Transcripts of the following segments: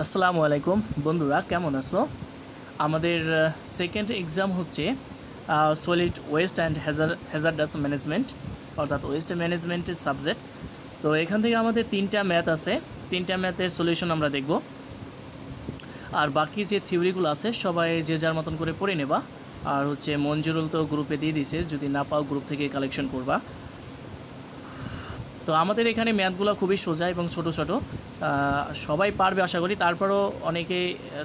আসসালামু আলাইকুম বন্ধুরা, কেমন আছো? আমাদের সেকেন্ড এক্সাম হচ্ছে solid waste and hazardous management, অর্থাৎ ওয়েস্ট ম্যানেজমেন্টের সাবজেক্ট। তো এখান থেকে আমাদের 3টা ম্যাথ আছে, 3টা ম্যাথের সলিউশন আমরা দেখব। আর বাকি যে থিওরিগুলো আছে সবাই যে যার মতন করে পড়ে নেবা। আর হচ্ছে মঞ্জুরুল তো গ্রুপে দিয়ে দিছে, যদি না পাও গ্রুপ থেকে কালেকশন করবা। তো আমাদের এখানে ম্যাথগুলো খুবই সোজা এবং ছোট ছোট, সবাই পারবে আশা করি। তারপরও অনেকে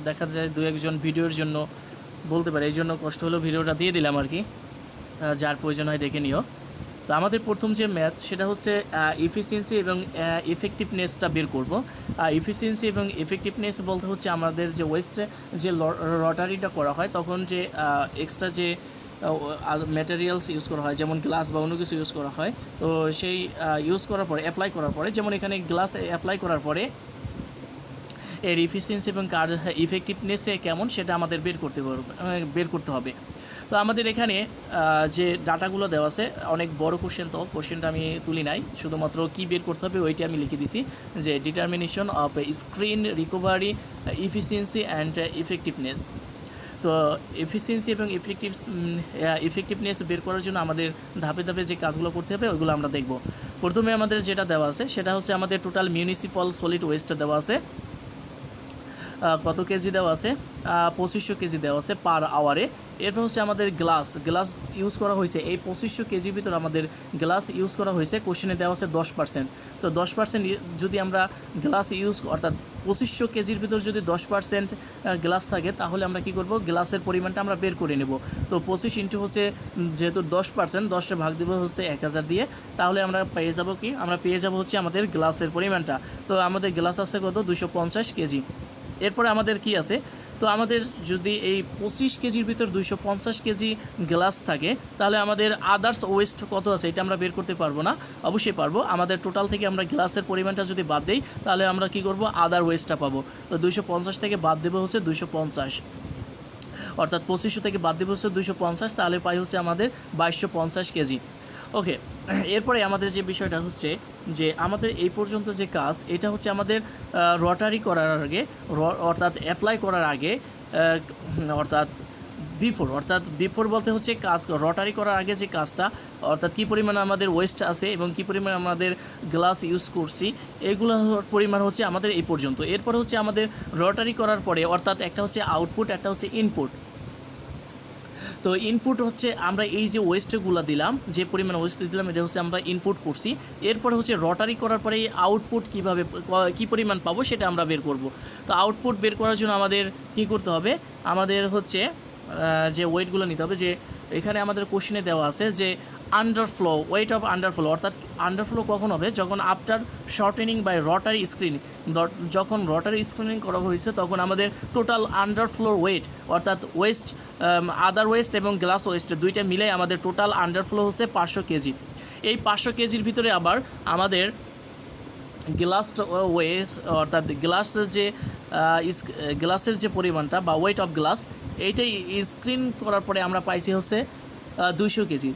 দেখা যায় দু একজন ভিডিওর জন্য বলতে পারে, এই জন্য কষ্ট হলো ভিডিওটা দিয়ে দিলাম আর কি, যার প্রয়োজন হয় দেখে নিও। তো আমাদের প্রথম যে ম্যাথ সেটা হচ্ছে ইফিসিয়েন্সি এবং ইফেক্টিভনেসটা বের করব। ইফিসিয়েন্সি এবং ইফেক্টিভনেস বলতে হচ্ছে আমাদের যে ওয়েস্ট যে রটারিটা করা হয় তখন যে এক্সট্রা যে ম্যাটেরিয়ালস ইউজ করা হয়, যেমন গ্লাস বা অন্য কিছু ইউজ করা হয়, তো সেই ইউজ করার পরে অ্যাপ্লাই করার পরে, যেমন এখানে গ্লাস অ্যাপ্লাই করার পরে এর ইফিসিয়েন্সি এবং ইফেক্টিভনেসে কেমন সেটা আমাদের বের করতে হবে। তো আমাদের এখানে যে ডাটাগুলো দেওয়া আছে অনেক বড় কোশ্চেন, তো কোশ্চেনটা আমি তুলি নাই, শুধুমাত্র কি বের করতে হবে ওইটা আমি লিখে দিছি, যে determination off screen recovery efficiency and effectiveness. তো এফিসিয়েন্সি এবং ইফেক্টিভনেস বের করার জন্য আমাদের ধাপে ধাপে যে কাজগুলো করতে হবে ওইগুলো আমরা দেখব। প্রথমে আমাদের যেটা দেওয়া আছে সেটা হচ্ছে আমাদের টোটাল মিউনিসিপ্যাল সলিড ওয়েস্ট দেওয়া আছে, কত কেজি দেওয়া আছে, 2500 কেজি দেওয়া আছে পার আওয়ারে। এরপর হচ্ছে আমাদের গ্লাস ইউজ করা হয়েছে, এই 2500 কেজির ভিতর আমাদের গ্লাস ইউজ করা হয়েছে, কোশ্চেনে দেওয়া আছে 10%। তো 10% যদি আমরা গ্লাস ইউজ, অর্থাৎ 2500 কেজির ভিতর যদি 10% গ্লাস থাকে তাহলে আমরা কি করব, গ্লাসের পরিমাণটা আমরা বের করে নেব। তো 25 ইন্টু হচ্ছে যেহেতু 10%, 10টা ভাগ দেবো হচ্ছে 1000 দিয়ে, তাহলে আমরা পেয়ে যাব কি, আমরা পেয়ে যাব হচ্ছে আমাদের গ্লাসের পরিমাণটা। তো আমাদের গ্লাস আছে কত, 250 কেজি। এরপরে আমাদের কি আছে, তো আমাদের যদি এই 25 কেজির ভিতর 250 কেজি গ্লাস থাকে তাহলে আমাদের আদার্স ওয়েস্ট কত আছে এটা আমরা বের করতে পারবো না, অবশ্যই পারবো। আমাদের টোটাল থেকে আমরা গ্লাসের পরিমাণটা যদি বাদ দিই তাহলে আমরা কি করব, আদার ওয়েস্টটা পাবো। তো 250 থেকে বাদ দেবো হচ্ছে 250, অর্থাৎ 2500 থেকে বাদ দেবো হচ্ছে 250, তাহলে পাই হচ্ছে আমাদের 2250 কেজি। ওকে, এরপরে আমাদের যে বিষয়টা হচ্ছে যে আমাদের এই পর্যন্ত যে কাজ, এটা হচ্ছে আমাদের রটারি করার আগে, অর্থাৎ অ্যাপ্লাই করার আগে, অর্থাৎ বিফোর বলতে হচ্ছে কাজ রটারি করার আগে যে কাজটা, অর্থাৎ কী পরিমাণ আমাদের ওয়েস্ট আছে এবং কী পরিমাণ আমাদের গ্লাস ইউজ করছি, এগুলো পরিমাণ হচ্ছে আমাদের এই পর্যন্ত। এরপর হচ্ছে আমাদের রটারি করার পরে, অর্থাৎ একটা হচ্ছে আউটপুট, একটা হচ্ছে ইনপুট। তো ইনপুট হচ্ছে আমরা এই যে ওয়েস্টগুলো দিলাম, যে পরিমাণ ওয়েস্ট দিলাম এটা হচ্ছে আমরা ইনপুট করছি। এরপরে হচ্ছে রটারি করার পরে এই আউটপুট কীভাবে কী পরিমাণ পাবো সেটা আমরা বের করব। তো আউটপুট বের করার জন্য আমাদের কী করতে হবে, আমাদের হচ্ছে যে ওয়েটগুলো নিতে হবে। যে এখানে আমাদের কোশ্চেনে দেওয়া আছে যে আন্ডারফ্লো, ওয়েট অফ আন্ডারফ্লো, অর্থাৎ আন্ডারফ্লো কখন হবে, যখন after shortening by rotary screen, যখন রটারি স্ক্রিনিং করা হয়েছে তখন আমাদের টোটাল আন্ডারফ্লোর ওয়েট, অর্থাৎ ওয়েস্ট, আদার ওয়েস্ট এবং গ্লাস ওয়েস্ট দুইটা মিলে আমাদের টোটাল আন্ডারফ্লো হচ্ছে 500 কেজি। এই 500 কেজির ভিতরে আবার আমাদের গ্লাস ওয়েস্ট, অর্থাৎ গ্লাসের যে পরিমাণটা বা ওয়েট অফ গ্লাস, এইটাই স্ক্রিন করার পরে আমরা পাইছি হচ্ছে 200 কেজি।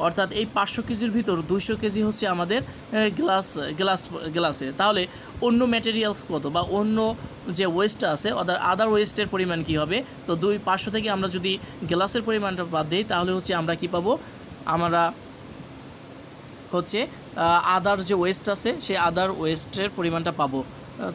অর্থাৎ এই 500 কেজির ভিতর 200 কেজি হচ্ছে আমাদের গ্লাসে। তাহলে অন্য ম্যাটেরিয়ালস কত বা অন্য যে ওয়েস্টটা আছে, অর্থাৎ আদার ওয়েস্টের পরিমাণ কি হবে। তো 500 থেকে আমরা যদি গ্লাসের পরিমাণটা বাদ দিই তাহলে হচ্ছে আমরা কি পাবো, আমরা হচ্ছে আদার যে ওয়েস্ট আছে সেই আদার ওয়েস্টের পরিমাণটা পাবো।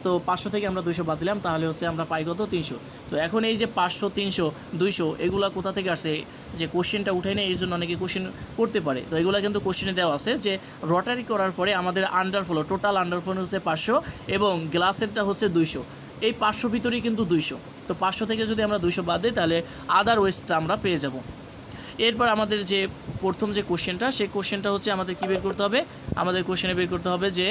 তো 500 থেকে আমরা 200 বাদ দিলাম, তাহলে হচ্ছে আমরা পাই কত, 300। তো এখন এই যে 500, 300, 200 এগুলো কোথা থেকে আসে, যে কোশ্চেনটা উঠে নেই এই জন্য অনেকে কোশ্চেন করতে পারে। তো এগুলো কিন্তু কোশ্চেনে দেওয়া আছে যে রটারি করার পরে আমাদের আন্ডারফ্লো, টোটাল আন্ডারফ্লো হচ্ছে 500 এবং গ্লাসেরটা হচ্ছে 200। এই 500 ভিতরেই কিন্তু 200। তো 500 থেকে যদি আমরা 200 বাদ দিই তাহলে আদার ওয়েস্টটা আমরা পেয়ে যাব। এরপর আমাদের যে প্রথম যে কোশ্চেনটা, সেই কোশ্চেনটা হচ্ছে আমাদের কী বের করতে হবে, আমাদের কোশ্চেনে বের করতে হবে যে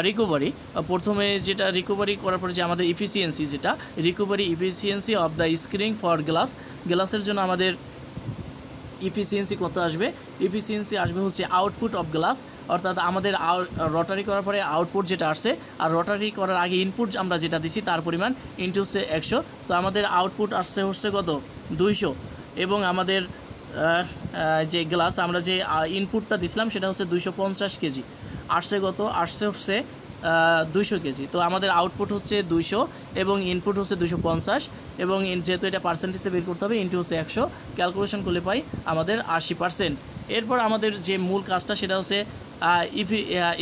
রিকভারি, প্রথমে যেটা রিকভারি করার পরে যে আমাদের ইফিসিয়েন্সি, যেটা recovery efficiency of the screening for গ্লাসের জন্য আমাদের ইফিসিয়েন্সি কত আসবে, ইফিসিয়েন্সি আসবে হচ্ছে আউটপুট অফ গ্লাস, অর্থাৎ আমাদের রটারি করার পরে আউটপুট যেটা আসছে আর রটারি করার আগে ইনপুট আমরা যেটা দিছি তার পরিমাণ ইন্টু হচ্ছে 100। তো আমাদের আউটপুট আসছে হচ্ছে কত, 200, এবং আমাদের যে গ্লাস আমরা যে ইনপুটটা দিছিলাম সেটা হচ্ছে 250 কেজি। আসছে কত, আসছে হচ্ছে 200 কেজি। তো আমাদের আউটপুট হচ্ছে 200 এবং ইনপুট হচ্ছে 250 এবং যেহেতু এটা পার্সেন্টেজে বের করতে হবে ইনটু হচ্ছে 100, ক্যালকুলেশন করলে পাই আমাদের 80%। এরপর আমাদের যে মূল কাজটা সেটা হচ্ছে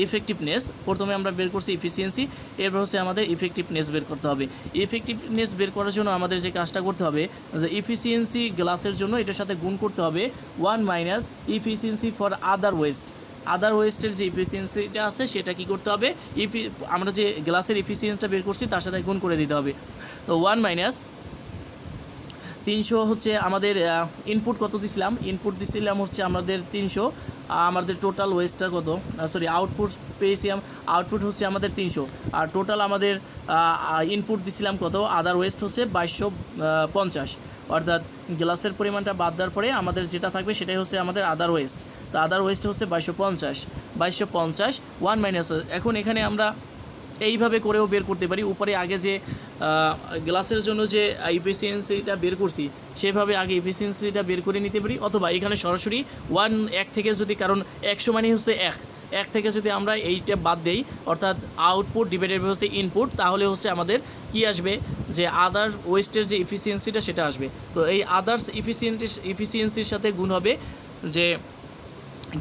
ইফেক্টিভনেস। প্রথমে আমরা বের করছি ইফিসিয়েন্সি, এরপর হচ্ছে আমাদের ইফেক্টিভনেস বের করতে হবে। ইফেক্টিভনেস বের করার জন্য আমাদের যে কাজটা করতে হবে যে ইফিসিয়েন্সি গ্লাসের জন্য এটার সাথে গুণ করতে হবে 1 minus efficiency for other waste. Other ওয়েস্টের যে ইফিসিয়েন্সিটা আছে সেটা কি করতে হবে, আমরা যে গ্লাসের ইফিসিয়েন্সিটা বের করছি তার সাথে গুণ করে দিতে হবে। তো 1 মাইনাস 300 হচ্ছে আমাদের ইনপুট কত দিছিলাম, ইনপুট দিছিলাম হচ্ছে আমাদের 300, আমাদের টোটাল ওয়েস্টটা কত, সরি আউটপুট পেয়েছিলাম, আউটপুট হচ্ছে আমাদের 300 আর টোটাল আমাদের ইনপুট দিছিলাম কত, আদার ওয়েস্ট হচ্ছে 2250, অর্থাৎ গ্লাসের পরিমাণটা বাদ দেওয়ার পরে আমাদের যেটা থাকবে সেটাই হচ্ছে আমাদের আদার ওয়েস্ট। তো আদার ওয়েস্ট হচ্ছে 2250 1 মাইনাস। এখন এখানে আমরা এইভাবে করেও বের করতে পারি, উপরে আগে যে গ্লাসের জন্য যে ইফিসিয়েন্সিটা বের করছি সেভাবে আগে ইফিসিয়েন্সিটা বের করে নিতে পারি, অথবা এখানে সরাসরি 1 থেকে যদি, কারণ 100 মানে হচ্ছে 1 থেকে যদি আমরা এইটা বাদ দেই অর্থাৎ আউটপুট ডিভাইডেড বাই হচ্ছে ইনপুট, তাহলে হচ্ছে আমাদের কি আসবে যে আদার ওয়েস্টের যে ইফিসিয়েন্সিটা সেটা আসবে। তো এই আদার্স ইফিসিয়েন্সির সাথে গুণ হবে যে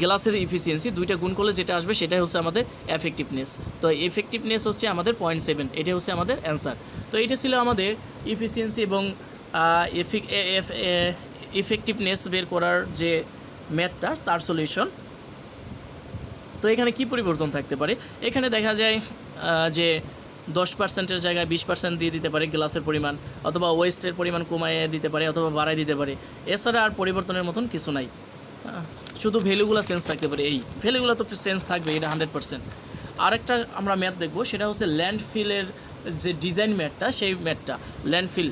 গ্লাসের ইফিসিয়েন্সি, দুইটা গুণ করলে যেটা আসবে সেটাই হচ্ছে আমাদের এফেক্টিভনেস। তো এফেক্টিভনেস হচ্ছে আমাদের 0.7, এটা হচ্ছে আমাদের অ্যান্সার। তো এটা ছিল আমাদের ইফিসিয়েন্সি এবং ইফেক্টিভনেস বের করার যে ম্যাথটা তার সলিউশন। তো এখানে কি পরিবর্তন থাকতে পারে, এখানে দেখা যায় যে 10%-এর জায়গায় 20% দিয়ে দিতে পারে গ্লাসের পরিমাণ, অথবা ওয়েস্টের পরিমাণ কমায় দিতে পারে অথবা বাড়ায় দিতে পারে। এছাড়া আর পরিবর্তনের মতন কিছু নাই, শুধু ভ্যালুগুলো চেঞ্জ থাকতে পারে। এই ভ্যালুগুলো তো চেঞ্জ থাকবে, এটা 100%। আরেকটা আমরা ম্যাথ দেখব, সেটা হচ্ছে ল্যান্ডফিলের যে ডিজাইন ম্যাথটা, সেই ম্যাথটা ল্যান্ডফিল,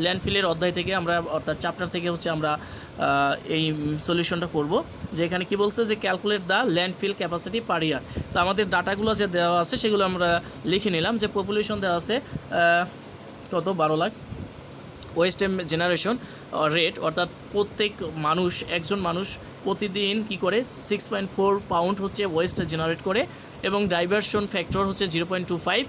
ল্যান্ডফিলের অধ্যায় থেকে আমরা, অর্থাৎ চ্যাপ্টার থেকে হচ্ছে আমরা এই সলিউশনটা করব। যে এখানে কি বলছে যে calculate the landfill capacity per year. তো আমাদের ডাটাগুলো যে দেওয়া আছে সেগুলো আমরা লিখে নিলাম। যে পপুলেশন দেওয়া আছে কত, 12 লাখ। ওয়েস্ট জেনারেশন রেট, অর্থাৎ প্রত্যেক মানুষ, একজন মানুষ প্রতিদিন কি করে 6.4 পাউন্ড হচ্ছে ওয়েস্ট জেনারেট করে, এবং ডাইভারশন ফ্যাক্টর হচ্ছে 0.25।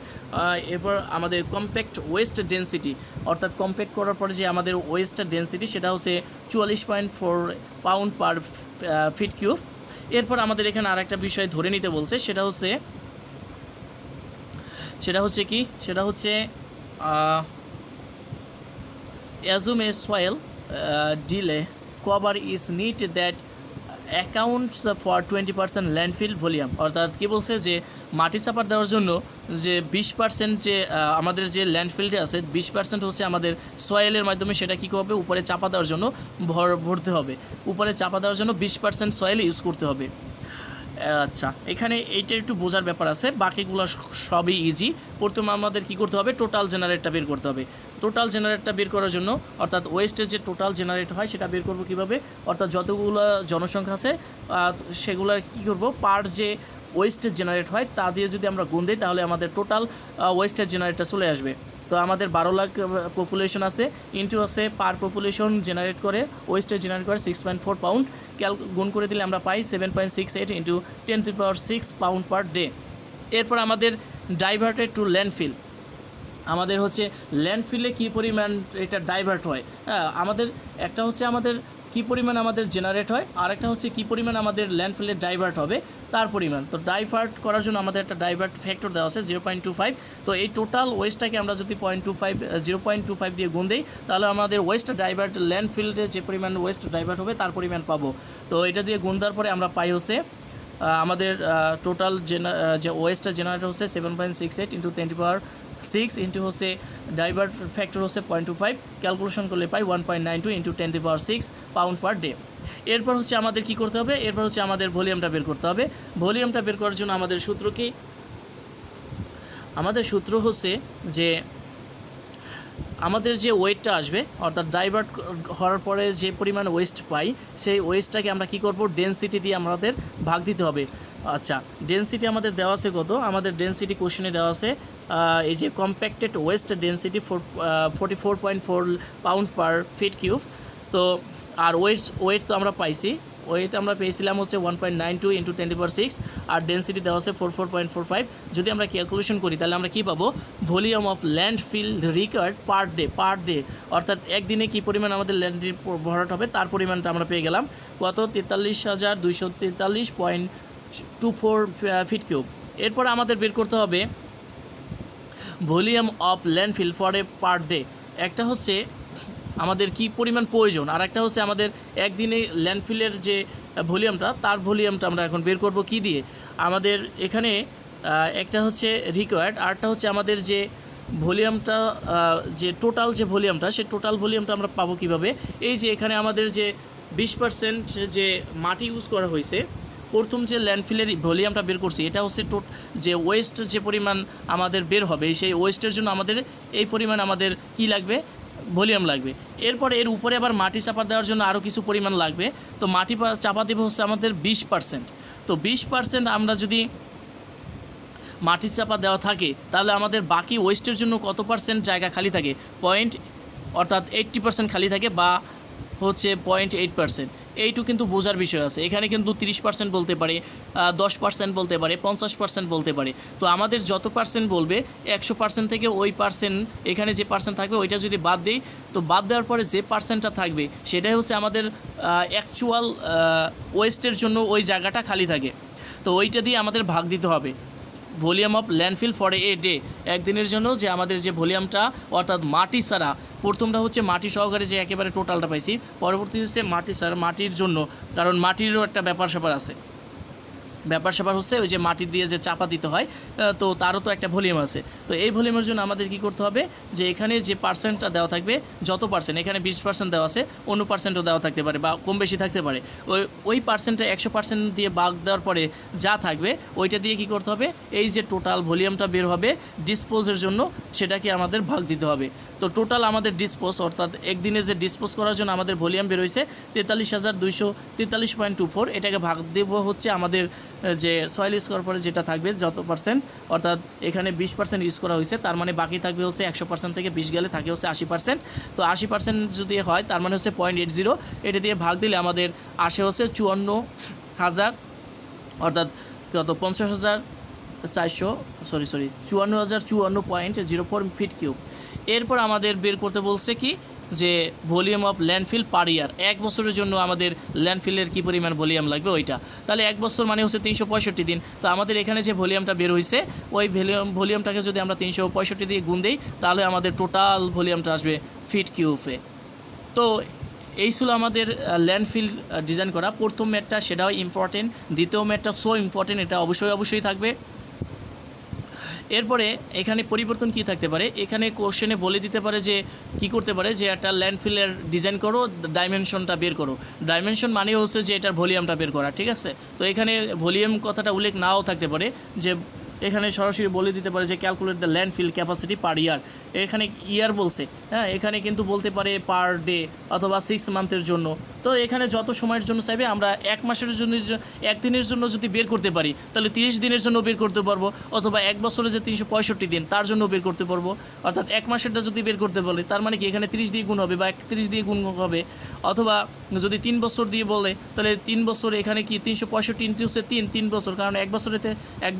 এরপর আমাদের কম্প্যাক্ট ওয়েস্ট ডেন্সিটি, অর্থাৎ কম্প্যাক্ট করার পরে যে আমাদের ওয়েস্ট ডেন্সিটি সেটা হচ্ছে 44.4 পাউন্ড পার ফিট কিউব। এরপর আমাদের এখানে আর একটা বিষয় ধরে নিতে বলছে, সেটা হচ্ছে সেটা হচ্ছে assume a soil delay cover is needed that accounts for 20% landfill volume। অর্থাৎ কি বলছে যে মাটি চাপা দেওয়ার জন্য যে 20% যে আমাদের যে ল্যান্ডফিলটা আছে 20% হচ্ছে আমাদের সয়েলের মাধ্যমে সেটা কী করবে, উপরে চাপা দেওয়ার জন্য ভরতে হবে, উপরে চাপা দেওয়ার জন্য 20% সয়েল ইউজ করতে হবে। আচ্ছা, এখানে এইটা একটু বোঝার ব্যাপার আছে, বাকিগুলো সবই ইজি। প্রথমে আমাদের কি করতে হবে, টোটাল জেনারেটটা বের করতে হবে। টোটাল জেনারেটটা বের করার জন্য, অর্থাৎ ওয়েস্টের যে টোটাল জেনারেট হয় সেটা বের করব কীভাবে, অর্থাৎ যতগুলো জনসংখ্যা আছে সেগুলো কী করব, পার যে ওয়েস্টের জেনারেট হয় তা দিয়ে যদি আমরা গুণ দিই তাহলে আমাদের টোটাল ওয়েস্টের জেনারেটটা চলে আসবে। তো আমাদের 12 লাখ পপুলেশন আছে, ইন্টু আছে পার পপুলেশন জেনারেট করে, ওয়েস্টের জেনারেট করে 6.4 পাউন্ড, গুণ করে দিলে আমরা পাই 7.68 ইন্টু 10⁶ পাউন্ড পার ডে। এরপর আমাদের ডাইভার্টেড টু ল্যান্ডফিল, আমাদের হচ্ছে ল্যান্ডফিলে কী পরিমাণ এটা ডাইভার্ট হয়, আমাদের একটা হচ্ছে আমাদের কী পরিমাণ আমাদের জেনারেট হয়, আর একটা হচ্ছে কী পরিমাণ আমাদের ল্যান্ডফিলে ডাইভার্ট হবে তার পরিমাণ। তো ডাইভার্ট করার জন্য আমাদের একটা ডাইভার্ট ফ্যাক্টর দেওয়া আছে 0.25। তো এই টোটাল ওয়েস্টটাকে আমরা যদি 0.25 দিয়ে গুণ দিই তাহলে আমাদের ওয়েস্ট ডাইভার্ট ল্যান্ডফিল্ডে যে পরিমাণ ওয়েস্ট ডাইভার্ট হবে তার পরিমাণ পাবো। তো এটা দিয়ে গুণ দেওয়ার পরে আমরা পাই হচ্ছে আমাদের টোটাল যে ওয়েস্টটা জেনারেট হচ্ছে 7.68 ইন্টু 10⁶ ইন্টু হচ্ছে ডাইভার্ট ফ্যাক্টর হচ্ছে 0.25, ক্যালকুলেশন করলে পাই 1.92 ইন্টু 10⁶ পাউন্ড পার ডে। এরপর হচ্ছে আমাদের কি করতে হবে, এরপর হচ্ছে আমাদের ভলিউমটা বের করতে হবে। ভলিউমটা বের করার জন্য আমাদের সূত্র কি, আমাদের সূত্র হচ্ছে যে আমাদের যে ওয়েটটা আসবে, অর্থাৎ ডাইভার্ট হওয়ার পরে যে পরিমাণ ওয়েস্ট পাই সেই ওয়েস্টটাকে আমরা কি করব, ডেনসিটি দিয়ে আমাদের ভাগ দিতে হবে। আচ্ছা, ডেনসিটি আমাদের দেওয়া আছে কত, আমাদের ডেনসিটি কোশ্চেনে দেওয়া আছে এই যে কম্প্যাক্টেড ওয়েস্ট ডেনসিটি 44.4 পাউন্ড পার ফিট কিউব। তো আর ওয়েট তো আমরা পাইছি ওয়েট আমরা পেয়েছিলাম হচ্ছে 1.92 × 10⁶, আর ডেন্সিটি দেওয়া আছে 44.45। যদি আমরা ক্যালকুলেশন করি তাহলে আমরা কী পাবো, volume of landfill required per day, অর্থাৎ একদিনে কী পরিমাণ আমাদের ল্যান্ডের ভরাট হবে তার পরিমাণটা আমরা পেয়ে গেলাম কত, 43,243.24 ফিট কিউব। এরপর আমাদের বের করতে হবে volume of landfill for a per day. একটা হচ্ছে আমাদের কি পরিমাণ প্রয়োজন, আর একটা হচ্ছে আমাদের একদিনে ল্যান্ডফিলের যে ভলিউমটা তার ভলিউমটা আমরা এখন বের করব কি দিয়ে। আমাদের এখানে একটা হচ্ছে রিকোয়ার্ড, আরটা হচ্ছে আমাদের যে ভলিউমটা, যে টোটাল যে ভলিউমটা, সেই টোটাল ভলিউমটা আমরা পাবো কিভাবে। এই যে এখানে আমাদের যে 20% যে মাটি ইউজ করা হয়েছে, প্রথম যে ল্যান্ডফিলের ভলিউমটা বের করছি এটা হচ্ছে যে ওয়েস্ট যে পরিমাণ আমাদের বের হবে, সেই ওয়েস্টের জন্য আমাদের এই পরিমাণ আমাদের কি লাগবে, ভলিউম লাগবে। এরপরে এর উপরে আবার মাটি চাপা দেওয়ার জন্য আরও কিছু পরিমাণ লাগবে। তো মাটি চাপা দেবে হচ্ছে আমাদের 20%। তো 20% আমরা যদি মাটি চাপা দেওয়া থাকে তাহলে আমাদের বাকি ওয়েস্টের জন্য কত পার্সেন্ট জায়গা খালি থাকে, অর্থাৎ 80% খালি থাকে, বা হচ্ছে 0.8%। এইটু কিন্তু বোঝার বিষয় আছে। এখানে কিন্তু 30% বলতে পারে, 10% বলতে পারে, 50% বলতে পারে। তো আমাদের যত পার্সেন্ট বলবে 100% থেকে ওই পার্সেন্ট, এখানে যে পার্সেন্ট থাকবে ওইটা যদি বাদ দিই, তো বাদ দেওয়ার পরে যে পার্সেন্টটা থাকবে সেটাই হচ্ছে আমাদের অ্যাকচুয়াল ওয়েস্টের জন্য ওই জায়গাটা খালি থাকে। তো ওইটা দিয়ে আমাদের ভাগ দিতে হবে volume of landfill for a day, একদিনের জন্য যে আমাদের যে ভলিউমটা, অর্থাৎ মাটি ছাড়া, প্রথমটা হচ্ছে মাটি সহকারে যে একেবারে টোটালটা পাইছি, পরবর্তী হচ্ছে মাটি ছাড়া, মাটির জন্য, কারণ মাটিরও একটা ব্যাপার স্যাপার আছে। ব্যাপার স্যাপার হচ্ছে ওই যে মাটি দিয়ে যে চাপা দিতে হয়, তো তারও তো একটা ভলিউম আছে। তো এই ভলিউমের জন্য আমাদের কি করতে হবে, যে এখানে যে পার্সেন্টটা দেওয়া থাকবে, যত পার্সেন্ট, এখানে 20% দেওয়া আছে, অন্য পার্সেন্টও দেওয়া থাকতে পারে বা কম বেশি থাকতে পারে, ওই পার্সেন্টটা 100% দিয়ে ভাগ দেওয়ার পরে যা থাকবে ওইটা দিয়ে কি করতে হবে, এই যে টোটাল ভলিউমটা বের হবে ডিসপোজের জন্য সেটাকে আমাদের ভাগ দিতে হবে। তো টোটাল আমাদের ডিসপোজ, অর্থাৎ একদিনে যে ডিসপোজ করার জন্য আমাদের ভলিউম বের হয়েছে 43,243.24, এটাকে ভাগ দেব হচ্ছে আমাদের যে সয়েল ইউজ করার পরে যেটা থাকবে যত পার্সেন্ট, অর্থাৎ এখানে 20% ইউজ করা হয়েছে, তার মানে বাকি থাকবে হচ্ছে 100% থেকে 20 গেলে থাকে হচ্ছে 80%। তো 80% যদি হয় তার মানে হচ্ছে 0.80, এটা দিয়ে ভাগ দিলে আমাদের আসে হচ্ছে 54,000, অর্থাৎ কত 54,454.04 ফিট কিউব। এরপর আমাদের বের করতে বলছে কি, যে ভলিউম অফ ল্যান্ডফিল পার ইয়ার, এক বছরের জন্য আমাদের ল্যান্ডফিলের কী পরিমাণ ভলিউম লাগবে ওইটা। তাহলে এক বছর মানে হচ্ছে 365 দিন। তো আমাদের এখানে যে ভলিউমটা বের হয়েছে ওই ভলিউমটাকে যদি আমরা 365 দিয়ে গুণ দিই তাহলে আমাদের টোটাল ভলিউমটা আসবে ফিট কিউবে। তো এই ছিল আমাদের ল্যান্ডফিল ডিজাইন করা প্রথম ম্যাথটা, সেটাও ইম্পর্টেন্ট। দ্বিতীয় ম্যাথটা সো ইম্পর্টেন্ট, এটা অবশ্যই থাকবে। এরপরে এখানে পরিবর্তন কি থাকতে পারে, এখানে কোশ্চেনে বলে দিতে পারে যে কি করতে পারে, যে একটা ল্যান্ডফিলের ডিজাইন করো, ডাইমেনশনটা বের করো। ডাইমেনশন মানে হচ্ছে যে এটার ভলিউমটা বের করা, ঠিক আছে। তো এখানে ভলিউম কথাটা উল্লেখ নাও থাকতে পারে, যে এখানে সরাসরি বলে দিতে পারে যে calculate the landfill capacity per year. এখানে ইয়ার বলছে, হ্যাঁ, এখানে কিন্তু বলতে পারে পার ডে অথবা 6 মান্থের জন্য। তো এখানে যত সময়ের জন্য চাইবে, আমরা 1 মাসের জন্য, 1 দিনের জন্য যদি বের করতে পারি তাহলে 30 দিনের জন্য বের করতে পারবো, অথবা 1 বছরে যে 365 দিন তার জন্য বের করতে পারবো। অর্থাৎ 1 মাসেরটা যদি বের করতে বলে তার মানে কি এখানে 30 দিয়ে গুণ হবে বা 31 দিয়ে গুণ হবে, অথবা যদি 3 বছর দিয়ে বলে তাহলে 3 বছর, এখানে কি 365 ইন্টু হচ্ছে 3 বছর, কারণ 1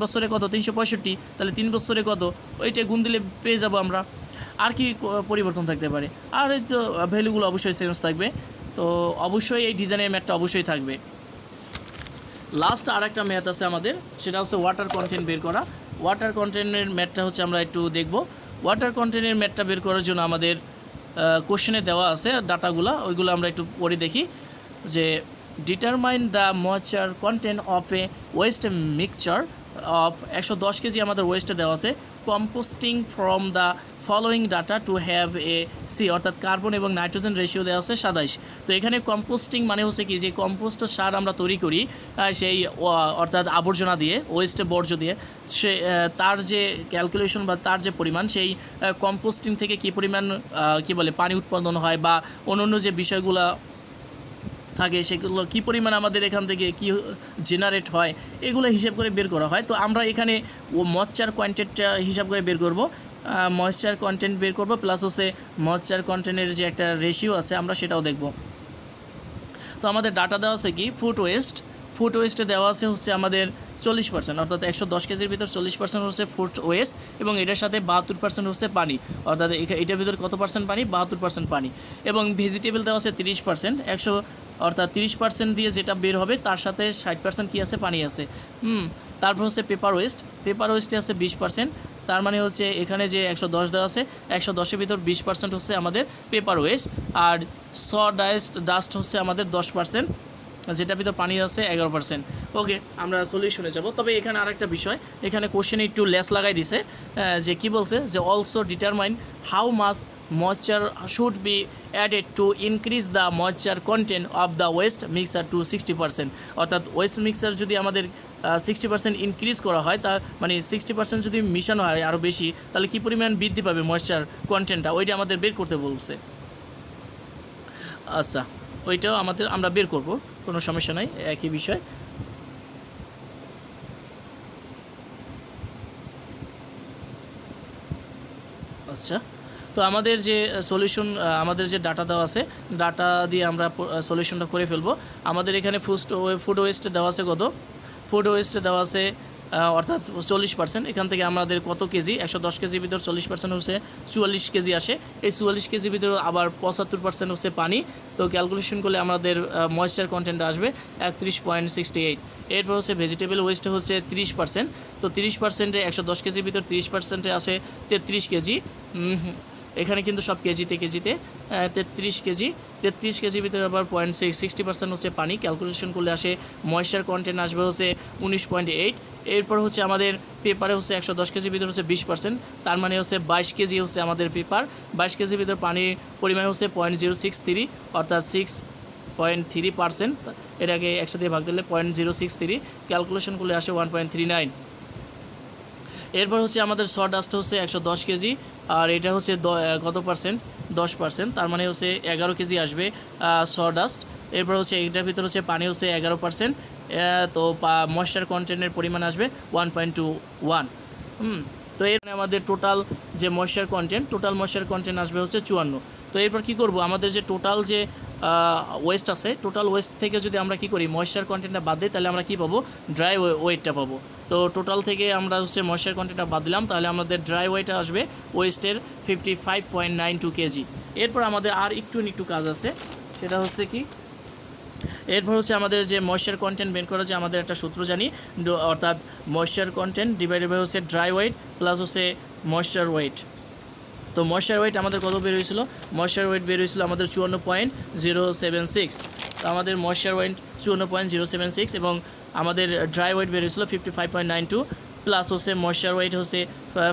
বছরে কত 365, তাহলে 3 বছরে কত, ওইটা গুণ দিলে পেয়ে যাব আমরা। আর কি পরিবর্তন থাকতে পারে, আর এই তো ভ্যালুগুলো অবশ্যই চেঞ্জ থাকবে। তো অবশ্যই এই ডিজাইনের ম্যাথটা অবশ্যই থাকবে। লাস্ট আর একটা ম্যাথ আছে আমাদের, সেটা হচ্ছে ওয়াটার কন্টেন্ট বের করা। ওয়াটার কন্টেন্টের ম্যাথটা হচ্ছে আমরা একটু দেখব। ওয়াটার কন্টেন্টের ম্যাথটা বের করার জন্য আমাদের কোশ্চেনে দেওয়া আছে ডাটাগুলো, ওইগুলো আমরা একটু পরে দেখি। যে determine the moisture content of a waste mixture of 110 KG আমাদের ওয়েস্টে দেওয়া আছে। Composting from the following data to have a C, অর্থাৎ কার্বন এবং নাইট্রোজেন রেশিও দেওয়া আছে 27। তো এখানে কম্পোস্টিং মানে হচ্ছে কি, যে কম্পোস্ট সার আমরা তৈরি করি সেই অর্থাৎ আবর্জনা দিয়ে, ওয়েস্টে বর্জ্য দিয়ে, সে তার যে ক্যালকুলেশন বা তার যে পরিমাণ, সেই কম্পোস্টিং থেকে কী পরিমাণ কী বলে পানি উৎপাদন হয় বা অন্যান্য যে বিষয়গুলো থাকে সেগুলো কী পরিমাণ আমাদের এখান থেকে কি জেনারেট হয়, এগুলো হিসাব করে বের করা হয়। তো আমরা এখানে ময়েশ্চার কোয়ান্টিটিটা হিসাব করে বের করব, ময়েশ্চার কন্টেন্ট বের করব, প্লাস হচ্ছে ময়েশ্চার কন্টেন্টের যে একটা রেশিও আছে আমরা সেটাও দেখব। তো আমাদের ডাটা দেওয়া আছে কি ফুড ওয়েস্টে দেওয়া আছে হচ্ছে আমাদের 40%, অর্থাৎ 110 কেজির ভিতর 40% হচ্ছে ফুড ওয়েস্ট এবং এটার সাথে 72% হচ্ছে পানি, অর্থাৎ এটার ভিতর কত পার্সেন্ট পানি, 72% পানি। এবং ভেজিটেবল দেওয়া আছে 30%, অর্থাৎ 30% দিয়ে যেটা বের হবে তার সাথে 60% কী আছে, পানি আছে। তারপর হচ্ছে পেপার ওয়েস্টে আছে 20%, তার মানে হচ্ছে এখানে যে 110 দেওয়া আছে 110-এর ভিতর 20% হচ্ছে আমাদের পেপার ওয়েস্ট, আর ডাস্ট হচ্ছে আমাদের 10%, যেটার ভিতর পানি আছে 11%। ওকে, আমরা সলিউশনে যাব। তবে এখানে আরেকটা বিষয়, এখানে কোশ্চেনে একটু লেস লাগাই দিছে, যে কি বলছে যে also determine how much moisture should be added to increase the moisture content of the waste mixer to 60%, অর্থাৎ ওয়েস্ট মিক্সার যদি আমাদের 60% ইনক্রিজ করা হয়, তা মানে 60% যদি মিশানো হয় আরও বেশি, তাহলে কী পরিমাণ বৃদ্ধি পাবে ময়েশ্চার কন্টেন্টটা, ওইটা আমাদের বের করতে বলছে। আচ্ছা, ওইটাও আমরা বের করব, কোনো সমস্যা নাই, একই বিষয়। আচ্ছা, তো আমাদের যে সলিউশন, আমাদের যে ডাটা দেওয়া আছে, ডাটা দিয়ে আমরা সলিউশনটা করে ফেলবো। আমাদের এখানে ফুড ওয়েস্টে দেওয়া আছে কত, ফুড ওয়েস্টে দেওয়া আছে অর্থাৎ 40%। এখান থেকে আমাদের কত কেজি, 110 কেজির ভিতর 40% হচ্ছে 44 কেজি আসে। এই 44 কেজির ভিতর আবার 75% হচ্ছে পানি। তো ক্যালকুলেশন করলে আমাদের ময়েশ্চার কন্টেন্ট আসবে 31.68। এরপর হচ্ছে ভেজিটেবল ওয়েস্টে হচ্ছে 30%। তো 30%-এ 110 কেজির ভিতর 30%-এ আসে 33 কেজি। এখানে কিন্তু সব কেজিতে 33 কেজির ভিতরে আবার 60% হচ্ছে পানি। ক্যালকুলেশন করলে আসে ময়েশ্চার কন্টেন্ট আসবে হচ্ছে 19.8। এরপর হচ্ছে আমাদের পেপারে হচ্ছে 110 কেজির ভিতরে হচ্ছে 20%, তার মানে হচ্ছে 22 কেজি হচ্ছে আমাদের পেপার। 22 কেজির ভিতরে পানির পরিমাণ হচ্ছে 0.063, অর্থাৎ 6.3%। এটাকে 100 দিয়ে ভাগ দিলে 0.063, ক্যালকুলেশন করলে আসে 1.39। এরপর হচ্ছে আমাদের সডাস্ট হচ্ছে 110 কেজি, আর এটা হচ্ছে কত পার্সেন্ট, 10%, তার মানে হচ্ছে 11 কেজি আসবে সডাস্ট। এরপর হচ্ছে এটার ভিতরে হচ্ছে পানি হচ্ছে 11%, তো ময়েশ্চার কন্টেন্টের পরিমাণ আসবে 1.21। তো এর আমাদের টোটাল যে ময়েশ্চার কন্টেন্ট আসবে হচ্ছে 54। তো এরপর কি করব, আমাদের যে টোটাল যে ওয়েস্ট আছে, টোটাল ওয়েস্ট থেকে যদি আমরা কি করি ময়েশ্চার কন্টেন্টটা বাদ দিই, তাহলে আমরা কি পাবো, ড্রাই ওয়েটটা পাবো। তো টোটাল থেকে আমরা হচ্ছে ময়েশ্চার কন্টেন্টটা বাদ দিলাম, তাহলে আমাদের ড্রাই ওয়েট আসবে ওয়েস্টের 55.92 কেজি। এরপর আমাদের আর একটু কাজ আছে, সেটা হচ্ছে কি, এরপর হচ্ছে আমাদের যে ময়েশ্চার কন্টেন্ট বের করা, যে আমাদের একটা সূত্র জানি, অর্থাৎ ময়েশ্চার কন্টেন্ট ডিভাইডেড বাই হচ্ছে ড্রাই ওয়েট প্লাস হচ্ছে ময়েশ্চার ওয়েট। তো ময়েশ্চার ওয়েট আমাদের কত বের হয়েছিল, ময়েশ্চার ওয়েট বের হয়েছিল আমাদের 54.076। তো আমাদের ময়েশ্চার ওয়েট 54.076 এবং আমাদের ড্রাই ওয়েট বের হয়েছিল 55.92 প্লাস হচ্ছে ময়েশ্চার ওয়েট হচ্ছে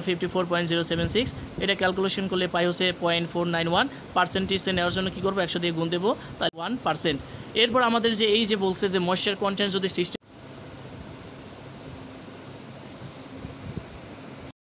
54.076। এটা ক্যালকুলেশন করলে পাই হচ্ছে 0.491। পার্সেন্টেজে নেওয়ার জন্য কী করবো, 100 দিয়ে গুণ দেবো, তাই 1%। এরপর আমাদের যে এই যে বলছে যে ময়েশ্চার কন্টেন্ট যদি 60